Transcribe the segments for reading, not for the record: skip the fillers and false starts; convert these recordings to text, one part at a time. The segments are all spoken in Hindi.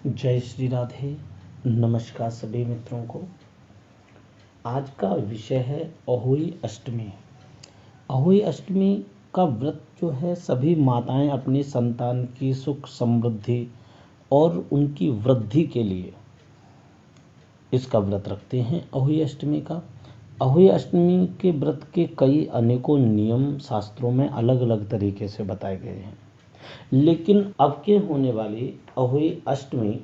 जय श्री राधे। नमस्कार सभी मित्रों को। आज का विषय है अहोई अष्टमी। अहोई अष्टमी का व्रत जो है सभी माताएं अपनी संतान की सुख समृद्धि और उनकी वृद्धि के लिए इसका व्रत रखते हैं। अहोई अष्टमी का अहोई अष्टमी के व्रत के कई अनेकों नियम शास्त्रों में अलग अलग तरीके से बताए गए हैं, लेकिन अब के होने वाली अहोई अष्टमी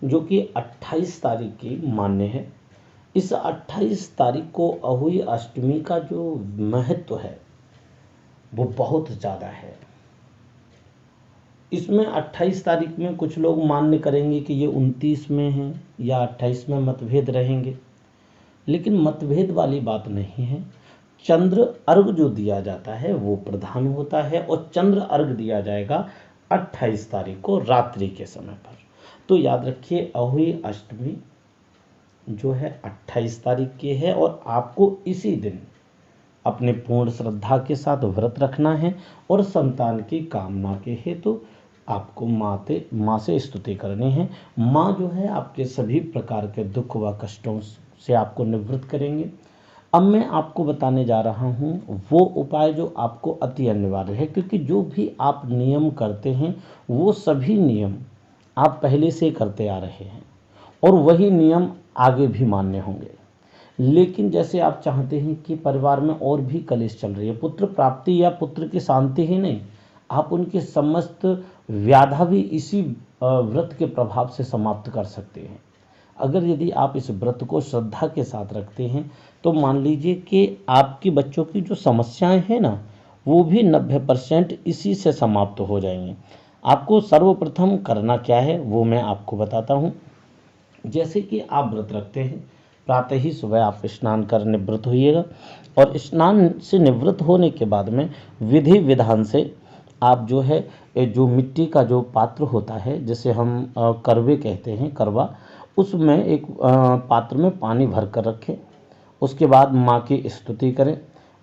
जो कि 28 तारीख की मान्य है, इस 28 तारीख को अहोई अष्टमी का जो महत्व है वो बहुत ज़्यादा है। इसमें 28 तारीख में कुछ लोग मान्य करेंगे कि ये 29 में है या 28 में मतभेद रहेंगे, लेकिन मतभेद वाली बात नहीं है। चंद्र अर्घ जो दिया जाता है वो प्रधान होता है और चंद्र अर्घ दिया जाएगा 28 तारीख को रात्रि के समय पर। तो याद रखिए अहोई अष्टमी जो है 28 तारीख की है और आपको इसी दिन अपने पूर्ण श्रद्धा के साथ व्रत रखना है और संतान की कामना के हेतु आपको माँ से स्तुति करनी है। माँ जो है आपके सभी प्रकार के दुख व कष्टों से आपको निवृत्त करेंगे। अब मैं आपको बताने जा रहा हूँ वो उपाय जो आपको अति अनिवार्य है, क्योंकि जो भी आप नियम करते हैं वो सभी नियम आप पहले से करते आ रहे हैं और वही नियम आगे भी मान्य होंगे। लेकिन जैसे आप चाहते हैं कि परिवार में और भी कलेश चल रही है, पुत्र प्राप्ति या पुत्र की शांति ही नहीं, आप उनके समस्त व्याधा भी इसी व्रत के प्रभाव से समाप्त कर सकते हैं। अगर यदि आप इस व्रत को श्रद्धा के साथ रखते हैं तो मान लीजिए कि आपके बच्चों की जो समस्याएं हैं ना, वो भी 90% इसी से समाप्त हो जाएंगी। आपको सर्वप्रथम करना क्या है वो मैं आपको बताता हूँ। जैसे कि आप व्रत रखते हैं, प्रातः ही सुबह आप स्नान कर निवृत्त होइएगा और स्नान से निवृत्त होने के बाद में विधि विधान से आप जो है जो मिट्टी का जो पात्र होता है जिसे हम करवे कहते हैं, करवा, उसमें एक पात्र में पानी भर कर रखें। उसके बाद माँ की स्तुति करें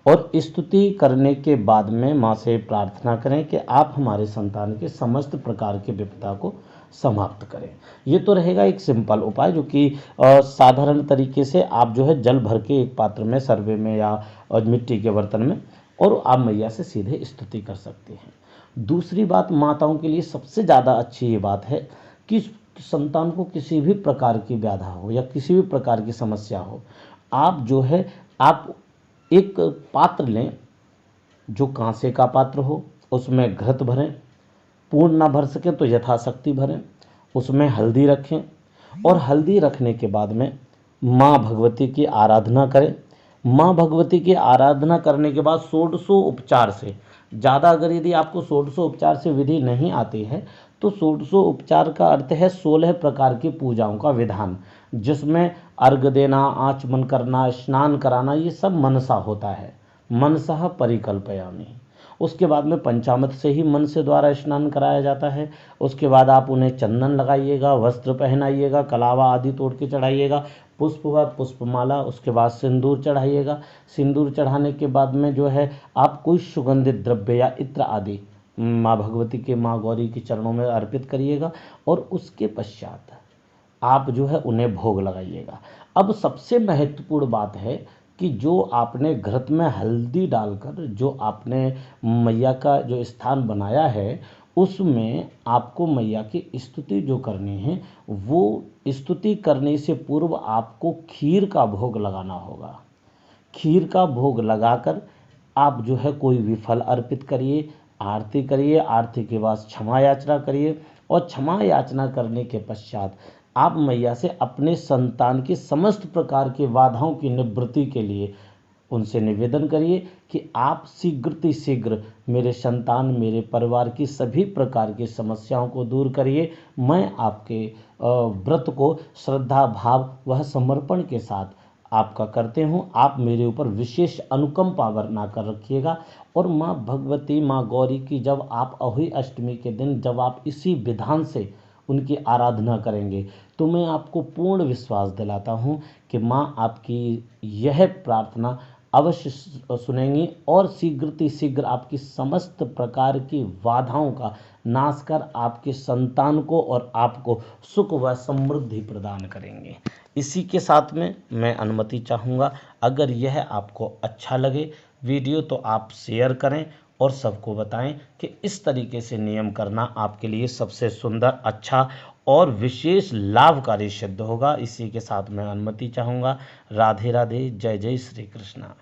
और स्तुति करने के बाद में माँ से प्रार्थना करें कि आप हमारे संतान के समस्त प्रकार के विपदा को समाप्त करें। ये तो रहेगा एक सिंपल उपाय जो कि साधारण तरीके से आप जो है जल भर के एक पात्र में, सर्वे में या मिट्टी के बर्तन में, और आप मैया से सीधे स्तुति कर सकते हैं। दूसरी बात, माताओं के लिए सबसे ज़्यादा अच्छी ये बात है कि संतान को किसी भी प्रकार की व्याधा हो या किसी भी प्रकार की समस्या हो, आप जो है आप एक पात्र लें जो कांसे का पात्र हो, उसमें घृत भरें, पूर्ण ना भर सकें तो यथाशक्ति भरें, उसमें हल्दी रखें और हल्दी रखने के बाद में माँ भगवती की आराधना करें। माँ भगवती की आराधना करने के बाद 16 उपचार से ज़्यादा, अगर यदि आपको 16 उपचार से विधि नहीं आती है तो 16 उपचार का अर्थ है 16 प्रकार की पूजाओं का विधान, जिसमें अर्घ देना, आचमन करना, स्नान कराना, ये सब मनसा होता है। मनसा परिकल्पयामि। उसके बाद में पंचामृत से ही मन से द्वारा स्नान कराया जाता है। उसके बाद आप उन्हें चंदन लगाइएगा, वस्त्र पहनाइएगा, कलावा आदि तोड़ के चढ़ाइएगा, पुष्प व पुष्पमाला, उसके बाद सिंदूर चढ़ाइएगा। सिंदूर चढ़ाने के बाद में जो है आप कोई सुगंधित द्रव्य या इत्र आदि माँ भगवती के, माँ गौरी के चरणों में अर्पित करिएगा और उसके पश्चात आप जो है उन्हें भोग लगाइएगा। अब सबसे महत्वपूर्ण बात है कि जो आपने घृत में हल्दी डालकर जो आपने मैया का जो स्थान बनाया है, उसमें आपको मैया की स्तुति जो करनी है, वो स्तुति करने से पूर्व आपको खीर का भोग लगाना होगा। खीर का भोग लगाकर आप जो है कोई भी फल अर्पित करिए, आरती करिए, आरती के बाद क्षमा याचना करिए और क्षमा याचना करने के पश्चात आप मैया से अपने संतान की समस्त प्रकार की बाधाओं की निवृत्ति के लिए उनसे निवेदन करिए कि आप शीघ्र मेरे संतान, मेरे परिवार की सभी प्रकार की समस्याओं को दूर करिए। मैं आपके व्रत को श्रद्धा भाव व समर्पण के साथ आपका करते हूँ। आप मेरे ऊपर विशेष अनुकंपा बना कर रखिएगा। और माँ भगवती, माँ गौरी की जब आप अहोई अष्टमी के दिन जब आप इसी विधान से उनकी आराधना करेंगे तो मैं आपको पूर्ण विश्वास दिलाता हूँ कि माँ आपकी यह प्रार्थना अवश्य सुनेंगी और शीघ्र आपकी समस्त प्रकार की बाधाओं का नाश कर आपके संतान को और आपको सुख व समृद्धि प्रदान करेंगे। इसी के साथ में मैं अनुमति चाहूँगा, अगर यह आपको अच्छा लगे वीडियो तो आप शेयर करें और सबको बताएं कि इस तरीके से नियम करना आपके लिए सबसे सुंदर, अच्छा और विशेष लाभकारी सिद्ध होगा। इसी के साथ मैं अनुमति चाहूँगा। राधे राधे, जय जय श्री कृष्णा।